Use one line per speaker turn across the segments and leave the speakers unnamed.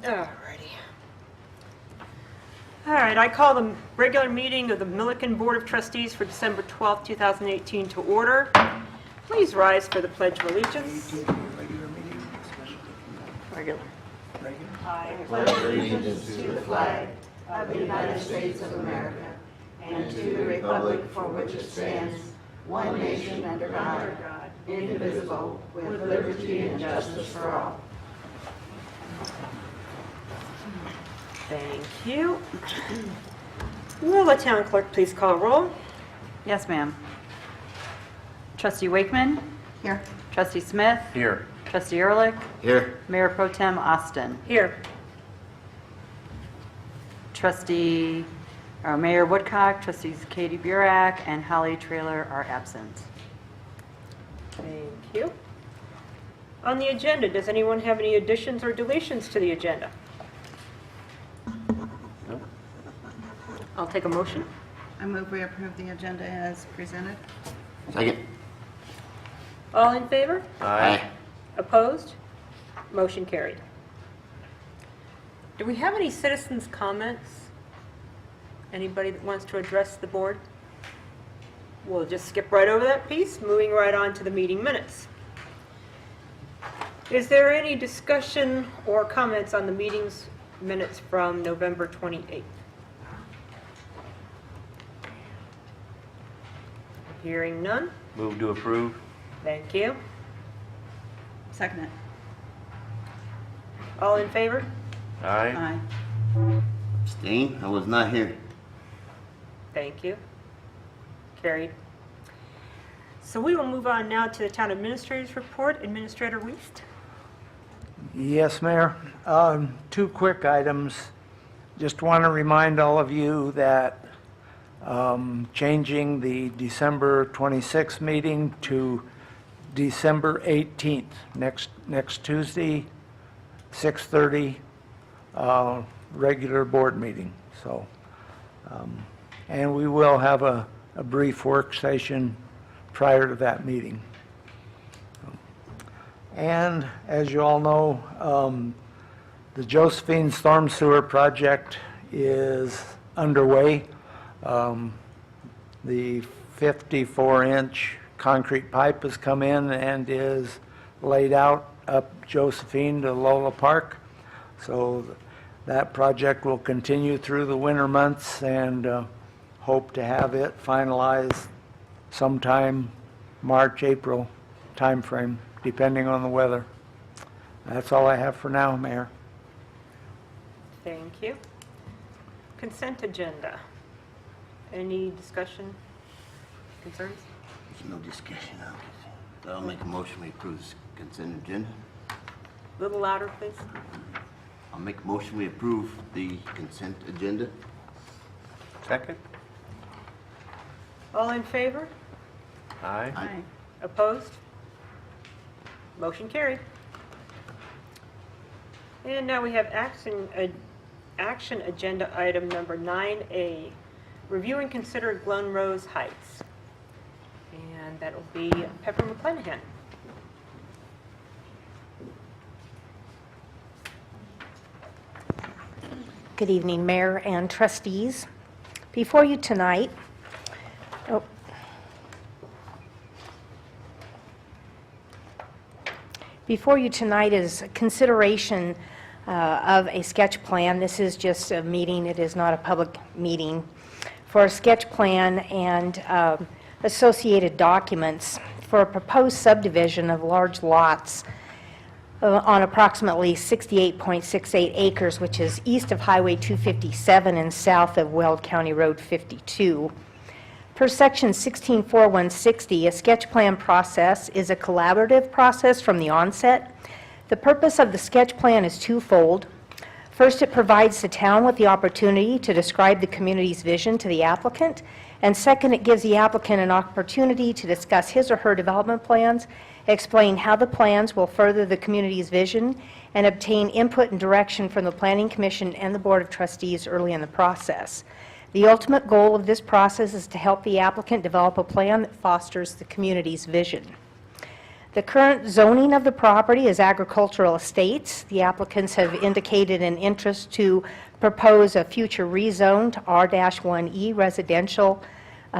Alrighty. All right, I call the regular meeting of the Milliken Board of Trustees for December 12th, 2018 to order. Please rise for the Pledge of Allegiance. Regular.
I pledge allegiance to the flag of the United States of America and to the republic for which it stands, one nation under God, indivisible, with liberty and justice for all.
Thank you. Will the town clerk please call roll?
Yes, ma'am. Trustee Wakeman?
Here.
Trustee Smith?
Here.
Trustee Ehrlich?
Here.
Mayor Pro Tem Austin?
Here.
Mayor Woodcock, Trustees Katie Burak, and Holly Traylor are absent.
Thank you. On the agenda, does anyone have any additions or deletions to the agenda?
No.
I'll take a motion.
I move we approve the agenda as presented.
Second.
All in favor?
Aye.
Opposed? Motion carried. Do we have any citizens' comments? Anybody that wants to address the board? We'll just skip right over that piece, moving right on to the meeting minutes. Is there any discussion or comments on the meeting's minutes from November 28th? Hearing none.
Move to approve.
Thank you.
Second it.
All in favor?
Aye.
Abstain? I was not here.
Thank you. Carried. So we will move on now to the town administrator's report. Administrator Wiest.
Yes, Mayor. Two quick items. Just want to remind all of you that changing the December 26th meeting to December 18th, next Tuesday, 6:30, regular board meeting. So, and we will have a brief work session prior to that meeting. And as you all know, the Josephine Storm Sewer Project is underway. The 54-inch concrete pipe has come in and is laid out up Josephine to Lola Park. So that project will continue through the winter months and hope to have it finalized sometime March, April timeframe, depending on the weather. That's all I have for now, Mayor.
Thank you. Consent agenda. Any discussion, concerns?
There's no discussion. I'll make a motion we approve this consent agenda.
A little louder, please.
I'll make a motion we approve the consent agenda.
Second.
All in favor?
Aye.
Aye.
Opposed? Motion carried. And now we have action agenda item number 9A, review and consider Glen Rose Heights. And that'll be Pepper McClanahan.
Good evening, Mayor and trustees. Before you tonight, is consideration of a sketch plan. This is just a meeting, it is not a public meeting, for a sketch plan and associated documents for a proposed subdivision of large lots on approximately 68.68 acres, which is east of Highway 257 and south of Weld County Road 52. Per Section 164160, a sketch plan process is a collaborative process from the onset. The purpose of the sketch plan is twofold. First, it provides the town with the opportunity to describe the community's vision to the applicant, and second, it gives the applicant an opportunity to discuss his or her development plans, explain how the plans will further the community's vision, and obtain input and direction from the Planning Commission and the Board of Trustees early in the process. The ultimate goal of this process is to help the applicant develop a plan that fosters the community's vision. The current zoning of the property is agricultural estates. The applicants have indicated an interest to propose a future rezone to R-1E residential,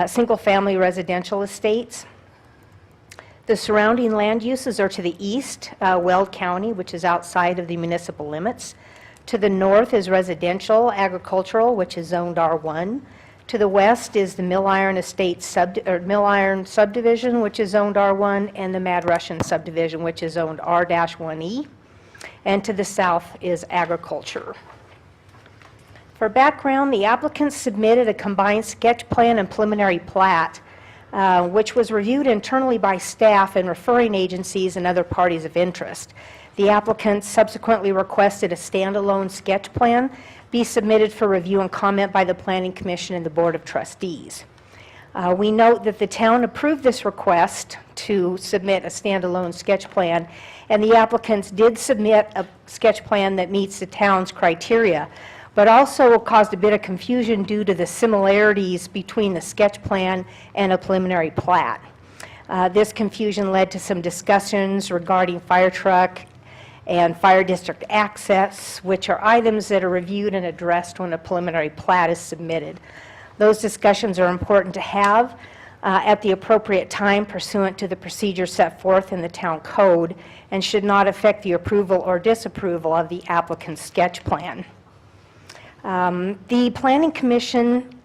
single-family residential estates. The surrounding land uses are to the east, Weld County, which is outside of the municipal limits. To the north is residential, agricultural, which is zoned R1. To the west is the Mill Iron Mill Iron subdivision, which is zoned R1, and the Mad Russian subdivision, which is zoned R-1E. And to the south is agriculture. For background, the applicants submitted a combined sketch plan and preliminary plat, which was reviewed internally by staff and referring agencies and other parties of interest. The applicants subsequently requested a standalone sketch plan be submitted for review and comment by the Planning Commission and the Board of Trustees. We note that the town approved this request to submit a standalone sketch plan, and the applicants did submit a sketch plan that meets the town's criteria, but also caused a bit of confusion due to the similarities between the sketch plan and a preliminary plat. This confusion led to some discussions regarding fire truck and fire district access, which are items that are reviewed and addressed when a preliminary plat is submitted. Those discussions are important to have at the appropriate time pursuant to the procedures set forth in the town code and should not affect the approval or disapproval of the applicant's sketch plan. The Planning Commission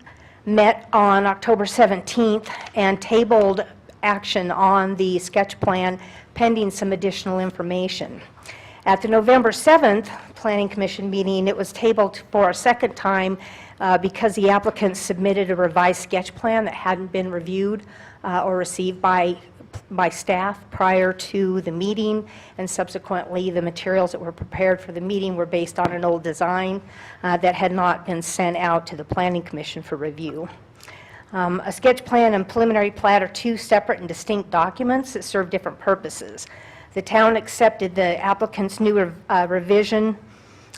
met on October 17th and tabled action on the sketch plan pending some additional information. At the November 7th Planning Commission meeting, it was tabled for a second time because the applicant submitted a revised sketch plan that hadn't been reviewed or received by staff prior to the meeting, and subsequently the materials that were prepared for the meeting were based on an old design that had not been sent out to the Planning Commission for review. A sketch plan and preliminary plat are two separate and distinct documents that serve different purposes. The town accepted the applicant's new revision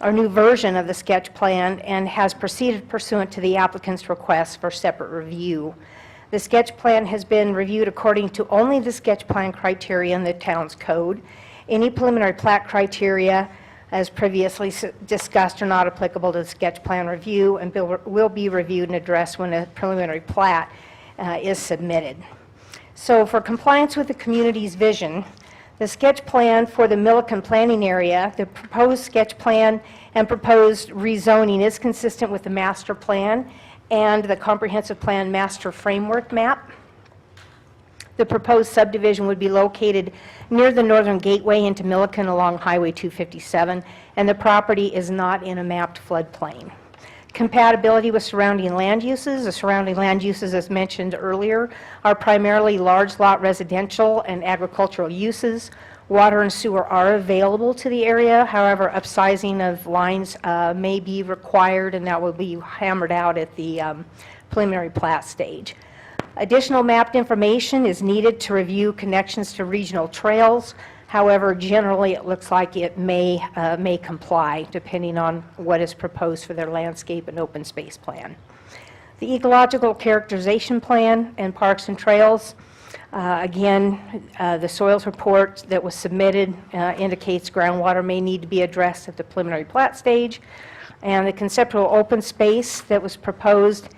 or new version of the sketch plan and has proceeded pursuant to the applicant's request for separate review. The sketch plan has been reviewed according to only the sketch plan criteria in the town's code. Any preliminary plat criteria, as previously discussed, are not applicable to the sketch plan review and will be reviewed and addressed when a preliminary plat is submitted. So for compliance with the community's vision, the sketch plan for the Milliken planning area, the proposed sketch plan and proposed rezoning is consistent with the master plan and the comprehensive plan master framework map. The proposed subdivision would be located near the northern gateway into Milliken along Highway 257, and the property is not in a mapped floodplain. Compatibility with surrounding land uses. The surrounding land uses, as mentioned earlier, are primarily large lot residential and agricultural uses. Water and sewer are available to the area. However, upsizing of lines may be required, and that will be hammered out at the preliminary plat stage. Additional mapped information is needed to review connections to regional trails. However, generally it looks like it may comply depending on what is proposed for their landscape and open space plan. The ecological characterization plan and parks and trails, again, the soils report that was submitted indicates groundwater may need to be addressed at the preliminary plat stage, and the conceptual open space that was proposed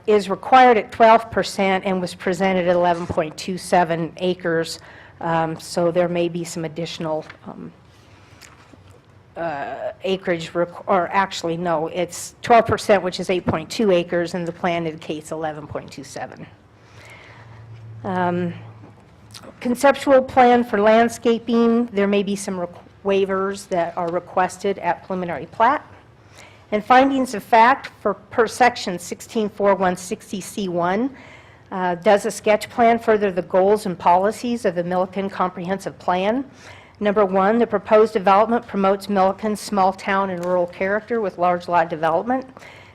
is required at 12% and was presented at 11.27 acres. So there may be some additional acreage, or actually, no, it's 12%, which is 8.2 acres, and the plan indicates 11.27. Conceptual plan for landscaping, there may be some waivers that are requested at preliminary plat. And findings of fact for per section 164160C1. Does a sketch plan further the goals and policies of the Milliken Comprehensive Plan? Number one, the proposed development promotes Milliken's small town and rural character with large lot development.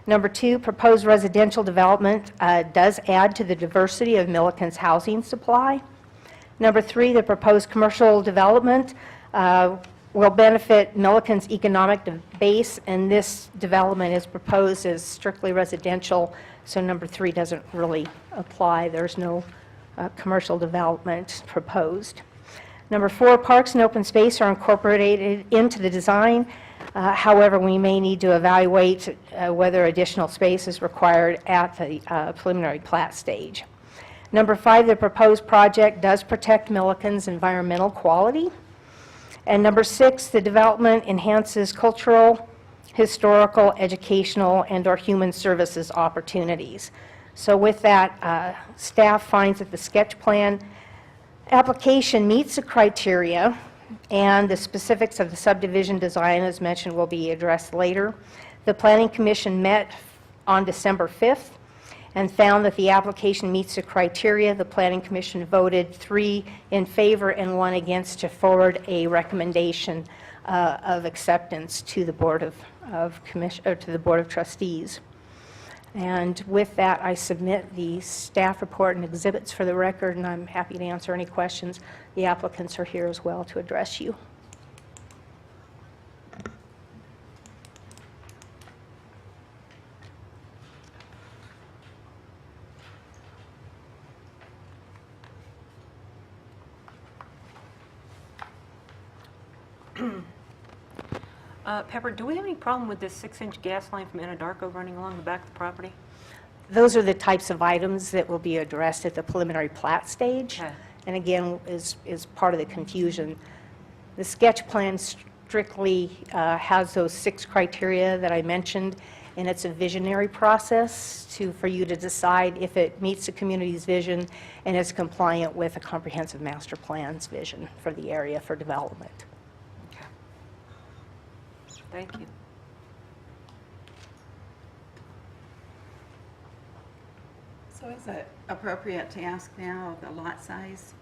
Number two, proposed residential development does add to the diversity of Milliken's housing supply. Number three, the proposed commercial development will benefit Milliken's economic base, and this development is proposed as strictly residential, so number three doesn't really apply. There's no commercial development proposed. Number 4, parks and open space are incorporated into the design. However, we may need to evaluate whether additional space is required at the preliminary plat stage. Number 5, the proposed project does protect Milliken's environmental quality. And number 6, the development enhances cultural, historical, educational, and/or human services opportunities. So with that, staff finds that the sketch plan application meets the criteria, and the specifics of the subdivision design, as mentioned, will be addressed later. The Planning Commission met on December 5th and found that the application meets the criteria. The Planning Commission voted 3 in favor and 1 against to forward a recommendation of acceptance to the Board to the Board of Trustees. And with that, I submit the staff report and exhibits for the record, and I'm happy to answer any questions. The applicants are here as well to address you.
Pepper, do we have any problem with this 6-inch gas line from Anadarko running along the back of the property?
Those are the types of items that will be addressed at the preliminary plat stage.
Okay.
And again, is part of the confusion. The sketch plan strictly has those 6 criteria that I mentioned, and it's a visionary process for you to decide if it meets the community's vision and is compliant with a comprehensive master plan's vision for the area for development.
Thank you.
So is it appropriate to ask now of the lot size?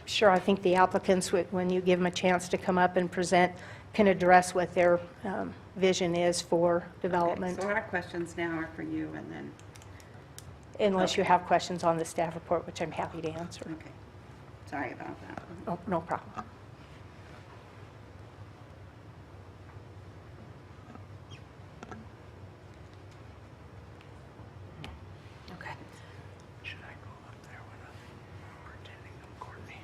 Sure, I think the applicants, when you give them a chance to come up and present, can address what their vision is for development,
So our questions now are for you, and then,
unless you have questions on the staff report, which I'm happy to answer.
okay. Sorry about that.
Oh, no problem.
Okay.
Should I go up there when I'm pretending I'm Courtney?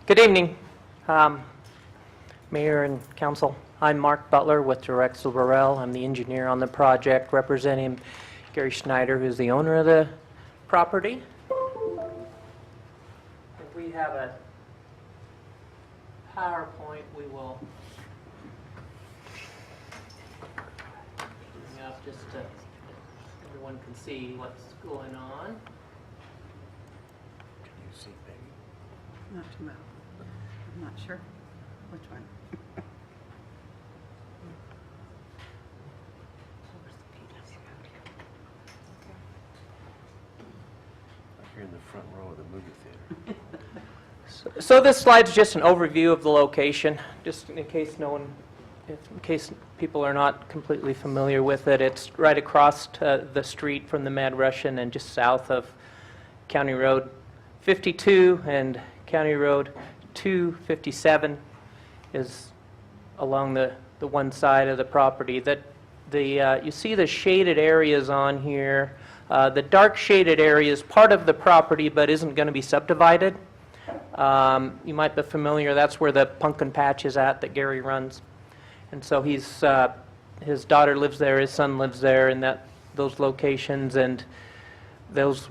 Good evening, Mayor and Council. I'm Mark Butler with Drexel Burrell. I'm the engineer on the project representing Gary Schneider, who's the owner of the property. If we have a PowerPoint, we will bring up just so everyone can see what's going on.
Can you see Peggy?
Not too much. I'm not sure which one.
You're in the front row of the movie theater.
So this slide's just an overview of the location, just in case in case people are not completely familiar with it. It's right across the street from the Mad Russian and just south of County Road 52 and County Road 257 is along the one side of the property. You see the shaded areas on here. The dark shaded area is part of the property but isn't going to be subdivided. You might be familiar, that's where the pumpkin patch is at that Gary runs. And so his daughter lives there, his son lives there in those locations, and there's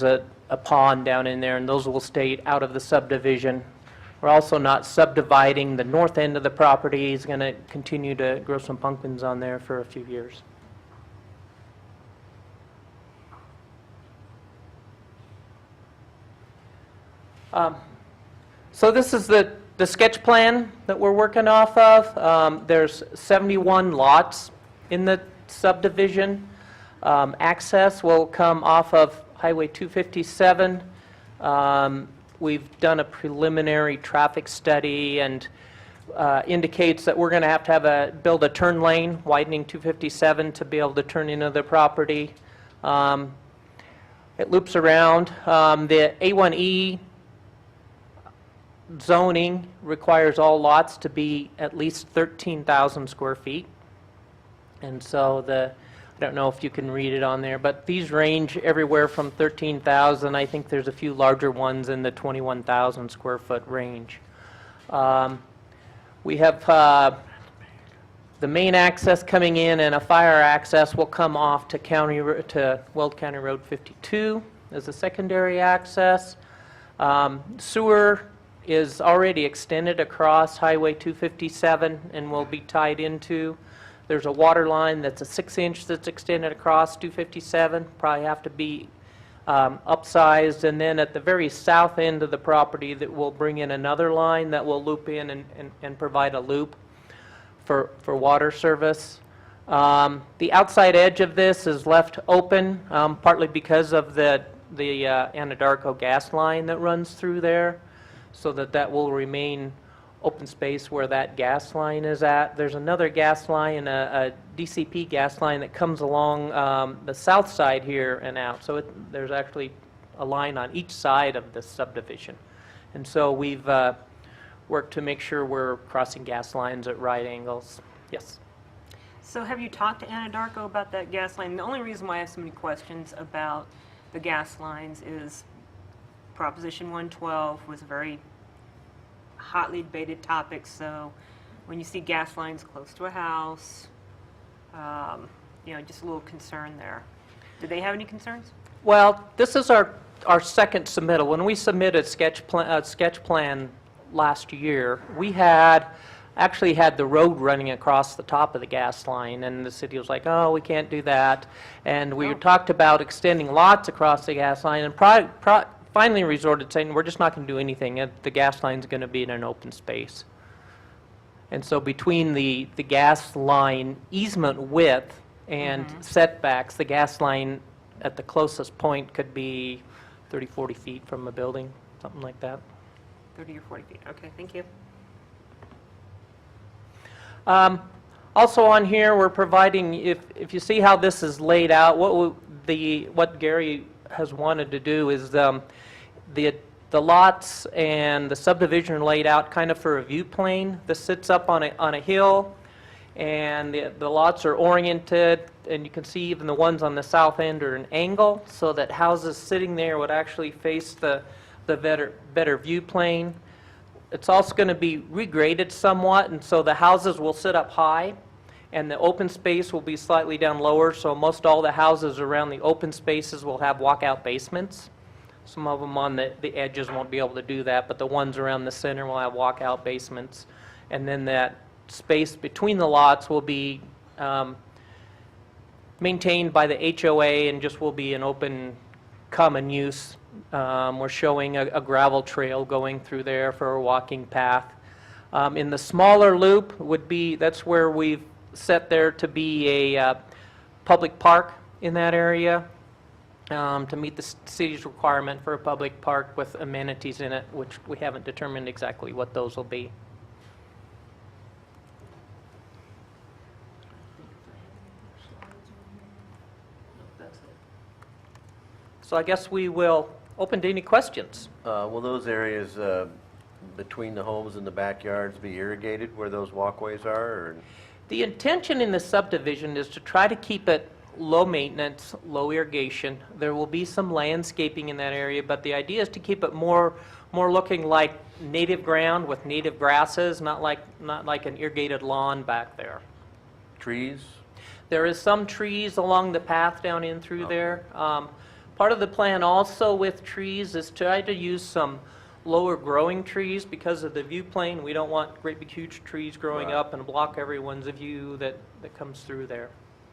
a pond down in there, and those will stay out of the subdivision. We're also not subdividing the north end of the property. He's going to continue to grow some pumpkins on there for a few years. So this is the sketch plan that we're working off of. There's 71 lots in the subdivision. Access will come off of Highway 257. We've done a preliminary traffic study and indicates that we're going to have build a turn lane widening 257 to be able to turn into the property. It loops around. The A1E zoning requires all lots to be at least 13,000 square feet. And so I don't know if you can read it on there, but these range everywhere from 13,000. I think there's a few larger ones in the 21,000 square foot range. We have the main access coming in, and a fire access will come off to Weld County Road 52 as a secondary access. Sewer is already extended across Highway 257 and will be tied into. There's a water line that's a 6-inch that's extended across 257, probably have to be upsized. And then at the very south end of the property, that will bring in another line that will loop in and provide a loop for water service. The outside edge of this is left open, partly because of the Anadarko gas line that runs through there, so that will remain open space where that gas line is at. There's another gas line, a DCP gas line that comes along the south side here and out. So there's actually a line on each side of this subdivision. And so we've worked to make sure we're crossing gas lines at right angles. Yes?
So have you talked to Anadarko about that gas line? The only reason why I have so many questions about the gas lines is Proposition 112 was a very hotly debated topic. So when you see gas lines close to a house, just a little concern there. Do they have any concerns?
Well, this is our second submittal. When we submitted sketch plan last year, we actually had the road running across the top of the gas line, and the city was like, oh, we can't do that. And we talked about extending lots across the gas line, and finally resorted saying, we're just not going to do anything. The gas line's going to be in an open space. And so between the gas line easement width and setbacks, the gas line at the closest point could be 30, 40 feet from a building, something like that.
30 or 40 feet. Okay, thank you.
Also on here, we're providing, if you see how this is laid out, what Gary has wanted to do is the lots and the subdivision are laid out kind of for a view plane. This sits up on a hill, and the lots are oriented, and you can see even the ones on the south end are an angle, so that houses sitting there would actually face the better view plane. It's also going to be regraded somewhat, and so the houses will sit up high, and the open space will be slightly down lower, so most all the houses around the open spaces will have walkout basements. Some of them on the edges won't be able to do that, but the ones around the center will have walkout basements. And then that space between the lots will be maintained by the HOA and just will be an open common use. We're showing a gravel trail going through there for a walking path. In the smaller loop that's where we've set there to be a public park in that area, to meet the city's requirement for a public park with amenities in it, which we haven't determined exactly what those will be. So I guess we will open to any questions.
Will those areas between the homes and the backyards be irrigated where those walkways are? Or?
The intention in the subdivision is to try to keep it low maintenance, low irrigation. There will be some landscaping in that area, but the idea is to keep it more looking like native ground with native grasses, not like an irrigated lawn back there.
Trees?
There is some trees along the path down in through there. Part of the plan also with trees is to try to use some lower growing trees because of the view plane. We don't want great big huge trees growing up and block everyone's view that comes through there.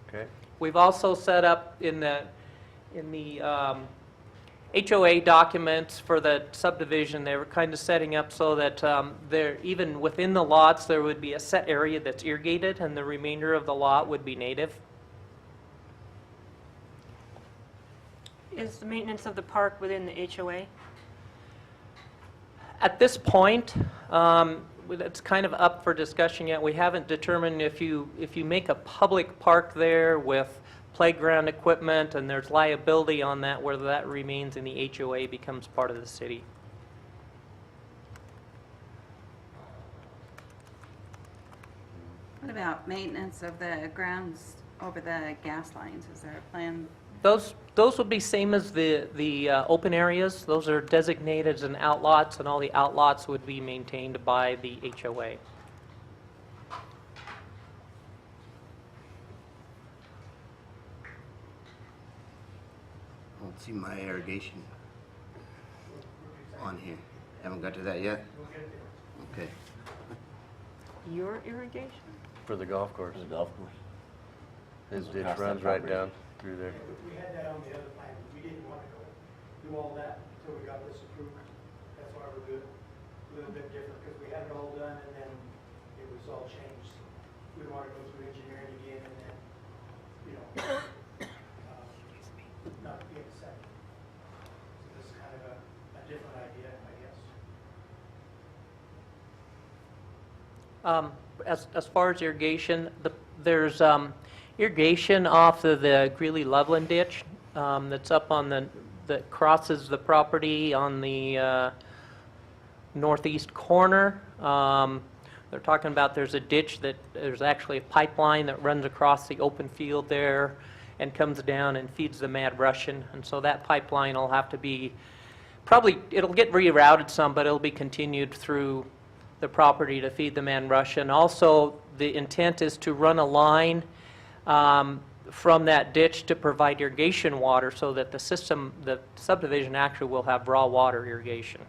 Okay.
We've also set up in the HOA documents for the subdivision, they were kind of setting up so that there, even within the lots, there would be a set area that's irrigated and the remainder of the lot would be native.
Is the maintenance of the park within the HOA?
At this point, it's kind of up for discussion yet. We haven't determined if you make a public park there with playground equipment and there's liability on that, whether that remains in the HOA becomes part of the city.
about maintenance of the grounds over the gas lines? Is there a plan?
Those would be same as the open areas. Those are designated as an outlots, and all the outlots would be maintained by the HOA.
I don't see my irrigation on here. Haven't got to that yet? Okay.
Your irrigation?
For the golf course.
The golf course.
His ditch
Across that
runs right
property.
down through there.
We had that on the other plan, we didn't want to go do all that until we got this approved. That's why we're doing a little bit different, because we had it all done and then it was all changed. We don't want to go through engineering again and then, you know, not be accepted. So this is kind of a different idea, I guess.
As far as irrigation, there's irrigation off of the Greeley-Loveland ditch that's up on that crosses the property on the northeast corner. They're talking about there's a ditch that, there's actually a pipeline that runs across the open field there and comes down and feeds the Mad Russian. And so that pipeline will have to be, probably, it'll get rerouted some, but it'll be continued through the property to feed the Mad Russian. Also, the intent is to run a line from that ditch to provide irrigation water so that the system, the subdivision actually will have raw water irrigation.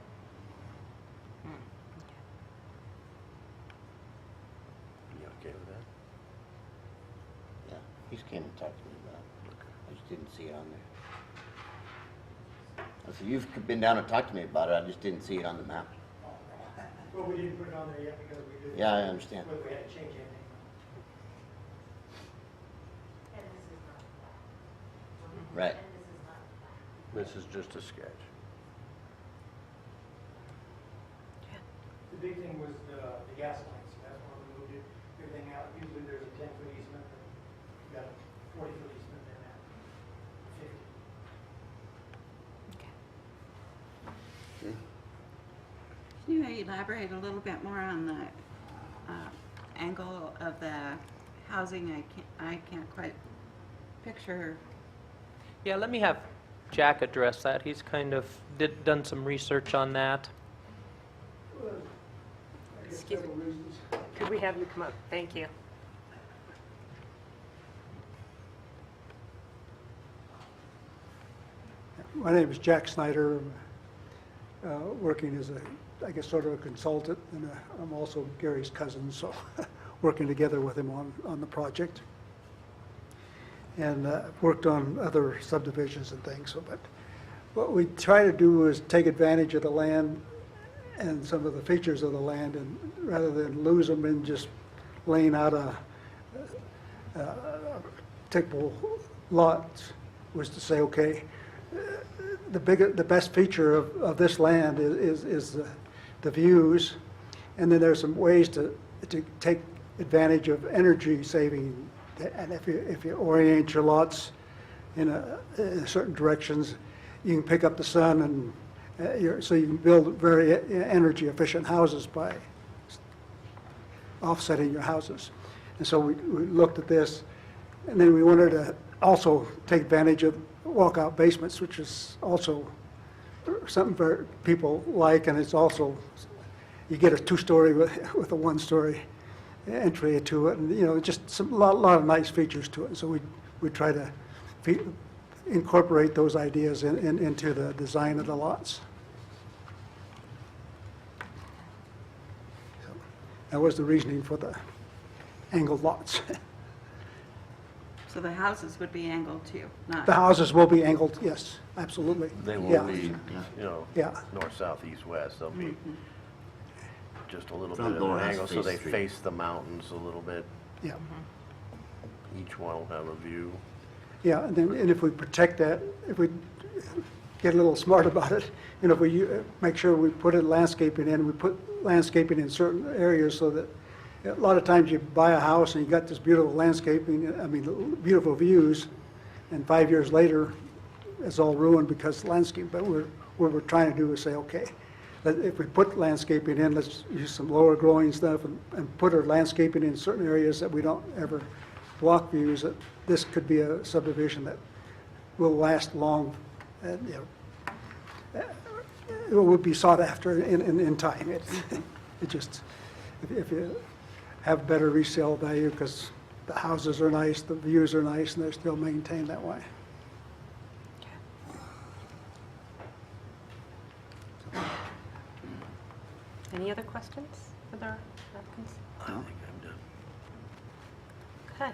You okay with that?
Yeah, he's came and talked to me about it. I just didn't see it on there. I said, you've been down and talked to me about it, I just didn't see it on the map.
Well, we didn't put it on there yet because we didn't.
Yeah, I understand.
Whether we had to change anything.
Right.
This is just a sketch.
The big thing was the gas lines, that's why we moved it, everything out. Usually there's a 10-foot easement, but we got a 40-foot easement there now, 50.
Can you elaborate a little bit more on the angle of the housing? I can't quite picture.
Yeah, let me have Jack address that. He's kind of done some research on that.
Excuse me. Could we have you come up? Thank you.
My name is Jack Snyder. I'm working as I guess, sort of a consultant, and I'm also Gary's cousin, so working together with him on the project. And worked on other subdivisions and things. So, but what we try to do is take advantage of the land and some of the features of the land, and rather than lose them in just laying out a typical lots, was to say, okay, the best feature of this land is the views, and then there's some ways to take advantage of energy saving. And if you orient your lots in certain directions, you can pick up the sun, and so you can build very energy efficient houses by offsetting your houses. And so we looked at this, and then we wanted to also take advantage of walkout basements, which is also something very people like, and it's also, you get a two-story with a one-story entry to it, and just a lot of nice features to it. And so we try to incorporate those ideas into the design of the lots. So that was the reasoning for the angled lots.
So the houses would be angled too, not?
The houses will be angled, yes, absolutely.
They
Yeah.
will be,
Yeah.
north, south, east, west. They'll be just a little bit
Front
of
door
an
has to
angle, so
face
they
street.
face the mountains a little bit.
Yeah.
Each one will have a view.
Yeah, and if we protect that, if we get a little smart about it, if we make sure we put landscaping in, we put landscaping in certain areas so that a lot of times you buy a house and you got this beautiful landscaping, beautiful views, and 5 years later, it's all ruined because landscape. But what we're trying to do is say, okay, if we put landscaping in, let's use some lower growing stuff and put our landscaping in certain areas that we don't ever block views. That this could be a subdivision that will last long, and, you know, it would be sought after in time. It just, if you have better resale value, because the houses are nice, the views are nice, and they're still maintained that way.
Any other questions with our applicants?
I don't think I'm done.
Okay.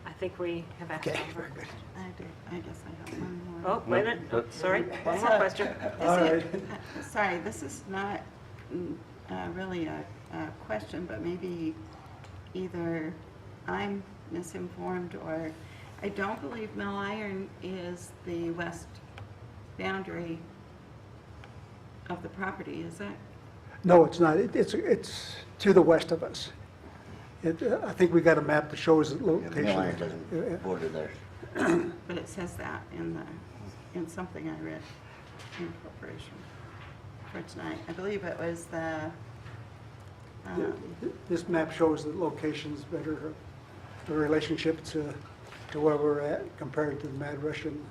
I think we have asked
Okay,
all of our
very good.
questions.
I guess I have one more.
Oh, wait a minute. Oh, sorry, one more question.
Sorry, this is not really a question, but maybe either I'm misinformed or I don't believe Mill Iron is the west boundary of the property, is it?
No, it's not. It's to the west of us. I think we got a map that shows the
Yeah,
location.
Mill Iron doesn't border there.
But it says that in something I read in preparation for tonight. I believe it was the,
This map shows the locations better, the relationship to where we're at compared to the Mad Russian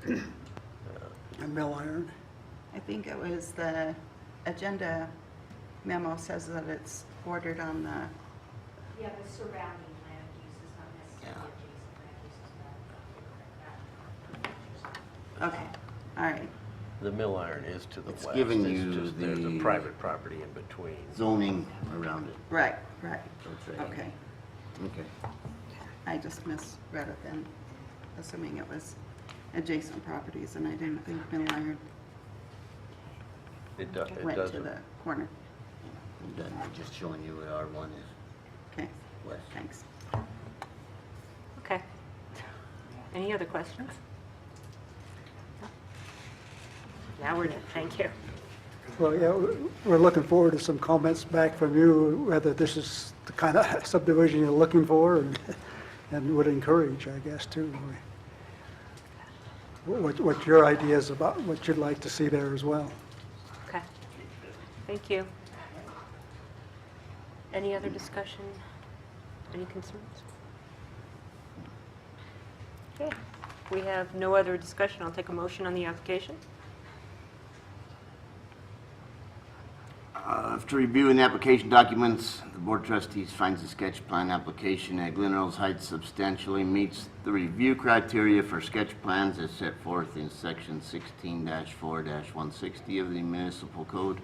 and Mill Iron.
I think it was the agenda memo says that it's bordered on the,
Yeah, the surrounding land use is not necessarily adjacent land use.
okay, all right.
The mill iron is to the
It's
west.
giving
It's
you
just there's a
the-
private property in between.
Zoning around it.
Right.
That's right.
Okay.
Okay.
I just misread it then, assuming it was adjacent properties, and I didn't think Mill Iron
It
went to
doesn't.
the corner.
I'm done. I'm just showing you what R1 is
Okay,
west.
thanks.
Okay. Any other questions? Now we're done. Thank you.
Well, yeah, we're looking forward to some comments back from you, whether this is the kind of subdivision you're looking for and would encourage, I guess, too. What your ideas about what you'd like to see there as well.
Okay. Thank you. Any other discussion? Any concerns? Okay. We have no other discussion. I'll take a motion on the application.
After reviewing the application documents, the Board of Trustees finds the sketch plan application at Glen Earls Heights substantially meets the review criteria for sketch plans as set forth in Section 16-4-160 of the Municipal Code,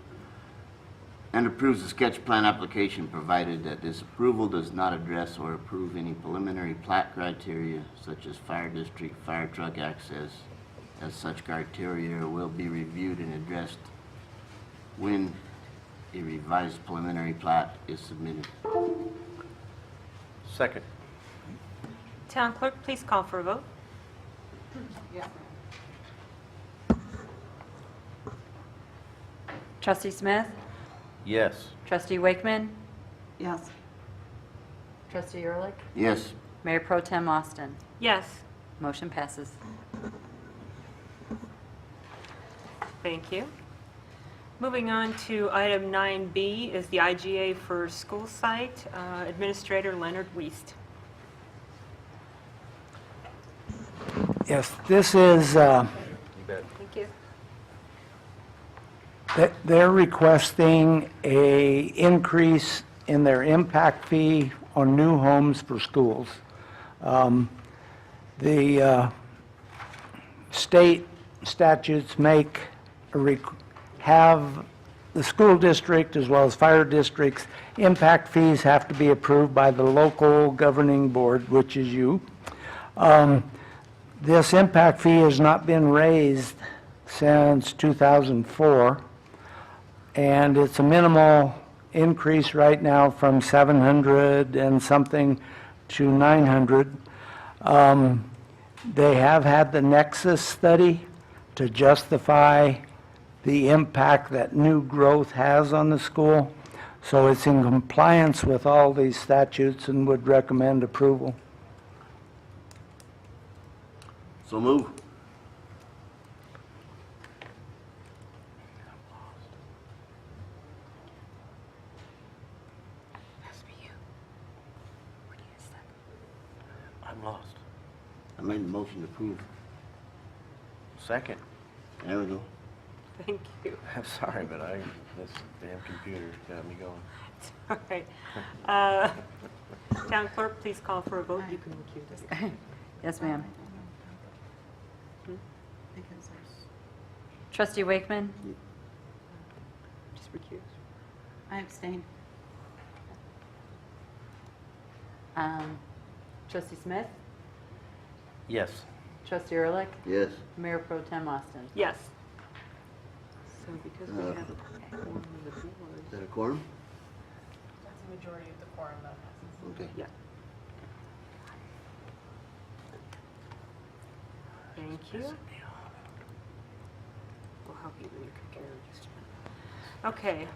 and approves the sketch plan application provided that this approval does not address or approve any preliminary plat criteria such as fire district, fire truck access, as such criteria will be reviewed and addressed when a revised preliminary plat is submitted.
Second.
Town clerk, please call for a vote.
Trustee Smith?
Yes.
Trustee Wakeman?
Yes,
Trustee Ehrlich?
Yes.
Mayor Pro Tem Austin?
Yes.
Motion passes.
Thank you. Moving on to item 9B is the IGA for school site. Administrator Leonard Wiest.
Yes, this is,
Thank you.
they're requesting a increase in their impact fee on new homes for schools. The state statutes have the school district as well as fire districts, impact fees have to be approved by the local governing board, which is you. This impact fee has not been raised since 2004, and it's a minimal increase right now from 700 and something to 900. They have had the nexus study to justify the impact that new growth has on the school, so it's in compliance with all these statutes and would recommend approval.
So move. I made the motion to approve.
Second.
There we go.
Thank you.
I'm sorry, but this damn computer got me going.
All right. Town clerk, please call for a vote. You can recuse yourself.
Yes, ma'am.
Because there's,
Trustee Wakeman?
Just recuse.
I abstain.
Trustee Smith?
Yes.
Trustee Ehrlich?
Yes.
Mayor Pro Tem Austin?
Yes. So because we
Uh,
have a quorum of the board,
Is that a quorum?
That's a majority of the quorum that passes.
Okay.
yeah. Thank you. We'll help you with your computer in just a minute. Okay,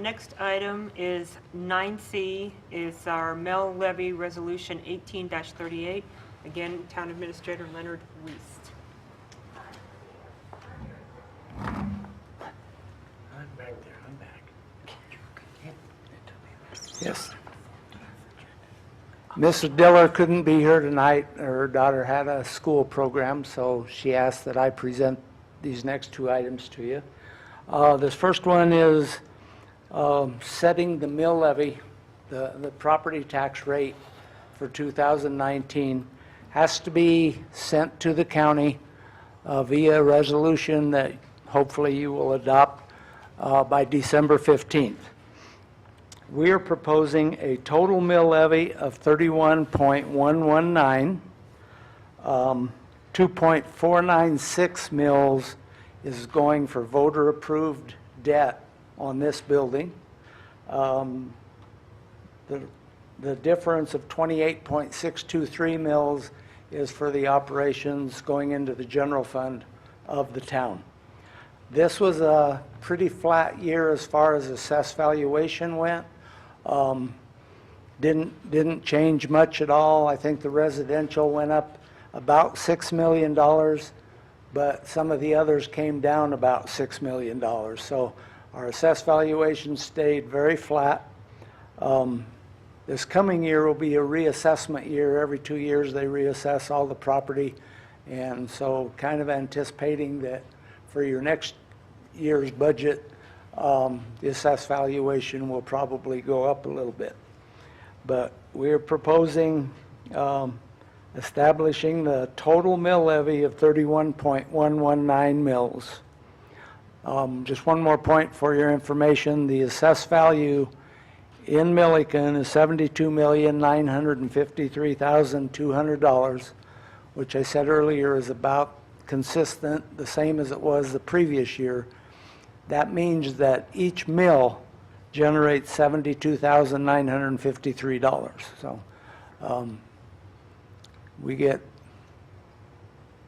next item is 9C, is our mill levy resolution 18-38. Again, Town Administrator Leonard Weist.
I'm back there, I'm back.
Yes. Mrs. Diller couldn't be here tonight. Her daughter had a school program, so she asked that I present these next two items to you. This first one is setting the mill levy, the property tax rate for 2019 has to be sent to the county via resolution that hopefully you will adopt by December 15th. We are proposing a total mill levy of 31.119. 2.496 mills is going for voter-approved debt on this building. The difference of 28.623 mills is for the operations going into the general fund of the town. This was a pretty flat year as far as assessed valuation went. Didn't change much at all. I think the residential went up about $6 million, but some of the others came down about $6 million. So our assessed valuation stayed very flat. This coming year will be a reassessment year. Every 2 years they reassess all the property. And so kind of anticipating that for your next year's budget, the assessed valuation will probably go up a little bit. But we're proposing establishing the total mill levy of 31.119 mills. Just one more point for your information. The assessed value in Milliken is $72,953,200, which I said earlier is about consistent, the same as it was the previous year. That means that each mill generates $72,953. So we get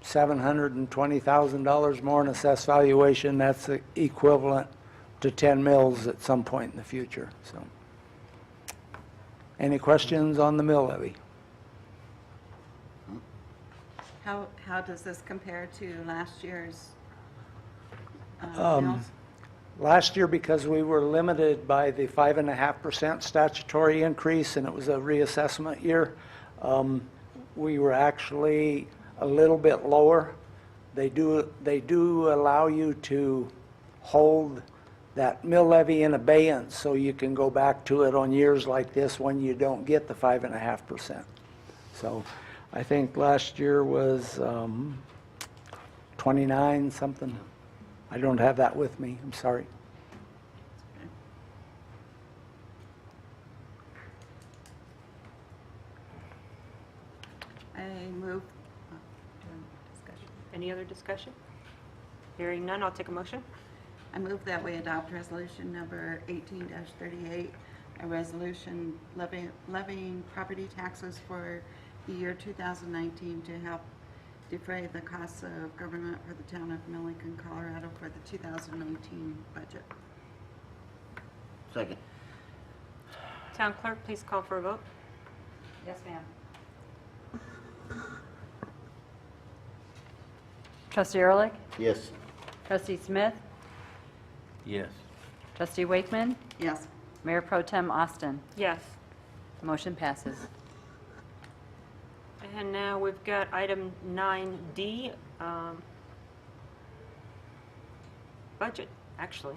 $720,000 more in assessed valuation. That's equivalent to 10 mills at some point in the future. So, any questions on the mill levy?
How does this compare to last year's
Um,
mills?
Last year, because we were limited by the 5.5% statutory increase, and it was a reassessment year, we were actually a little bit lower. They do allow you to hold that mill levy in abeyance, so you can go back to it on years like this when you don't get the 5.5%. So I think last year was 29 something. I don't have that with me, I'm sorry.
I move, discussion.
Any other discussion? Hearing none, I'll take a motion.
I move that we adopt resolution number 18-38, a resolution levying property taxes for the year 2019 to help defray the costs of government for the town of Milliken, Colorado for the 2019 budget.
Second.
Town clerk, please call for a vote.
Yes, ma'am. Trustee Ehrlich?
Yes.
Trustee Smith?
Yes.
Trustee Wakeman?
Yes.
Mayor Pro Tem Austin?
Yes.
Motion passes.
and now we've got item 9D, budget, actually.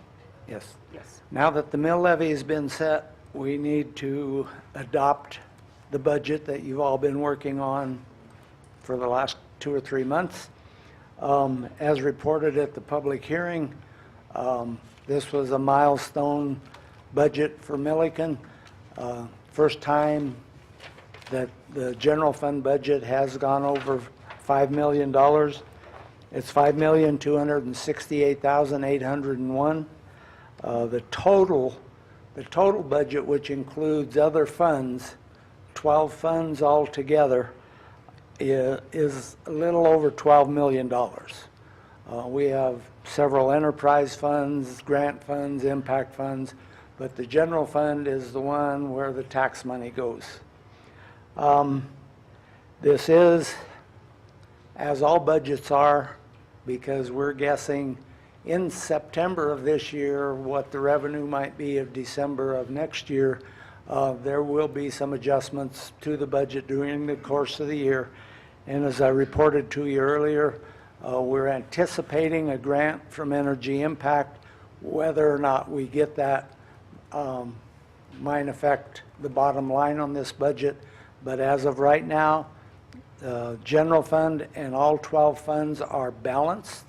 Yes.
Yes.
Now that the mill levy has been set, we need to adopt the budget that you've all been working on for the last 2 or 3 months. As reported at the public hearing, this was a milestone budget for Milliken. First time that the general fund budget has gone over $5 million. It's $5,268,801. The total budget, which includes other funds, 12 funds altogether, is a little over $12 million. We have several enterprise funds, grant funds, impact funds, but the general fund is the one where the tax money goes. This is, as all budgets are, because we're guessing in September of this year what the revenue might be of December of next year. There will be some adjustments to the budget during the course of the year. And as I reported to you earlier, we're anticipating a grant from Energy Impact. Whether or not we get that might affect the bottom line on this budget. But as of right now, the general fund and all 12 funds are balanced.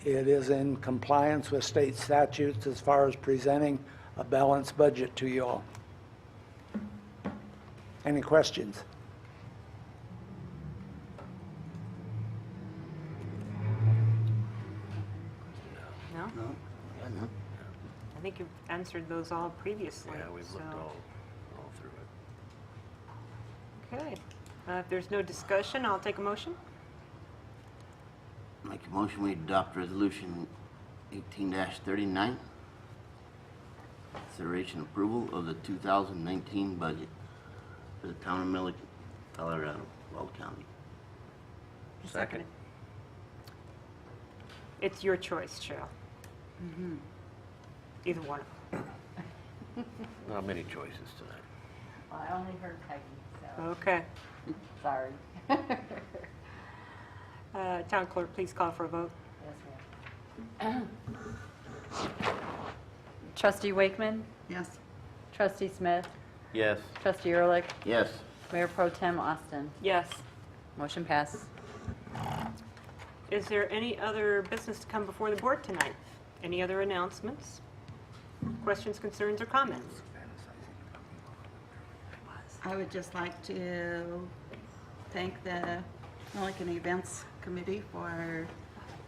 It is in compliance with state statutes as far as presenting a balanced budget to you all. Any questions?
No?
No?
I think you've answered those all previously.
Yeah, we've looked
so-
all through it.
Okay. If there's no discussion, I'll take a motion.
Make a motion, we adopt resolution 18-39. Consideration approval of the 2019 budget for the town of Milliken, Colorado, Weld County.
Second.
It's your choice, Cheryl. Either one.
Not many choices tonight.
Well, I only heard Peggy, so
Okay.
sorry.
Town clerk, please call for a vote.
Yes, ma'am. Trustee Wakeman,
Yes.
Trustee Smith,
Yes.
Trustee Ehrlich,
Yes.
Mayor Pro Tem Austin.
Yes.
Motion passes.
Is there any other business to come before the board tonight? Any other announcements? Questions, concerns, or comments?
I would just like to thank the Milliken Events Committee for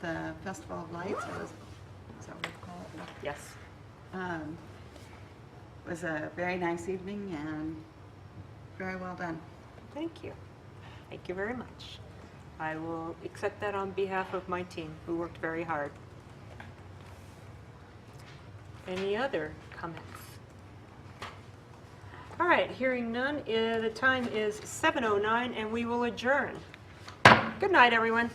the Festival of Lights. Is that what we call it?
Yes.
It was a very nice evening and very well done.
Thank you. Thank you very much. I will accept that on behalf of my team, who worked very hard. Any other comments? All right, hearing none, the time is 7:09, and we will adjourn. Good night, everyone.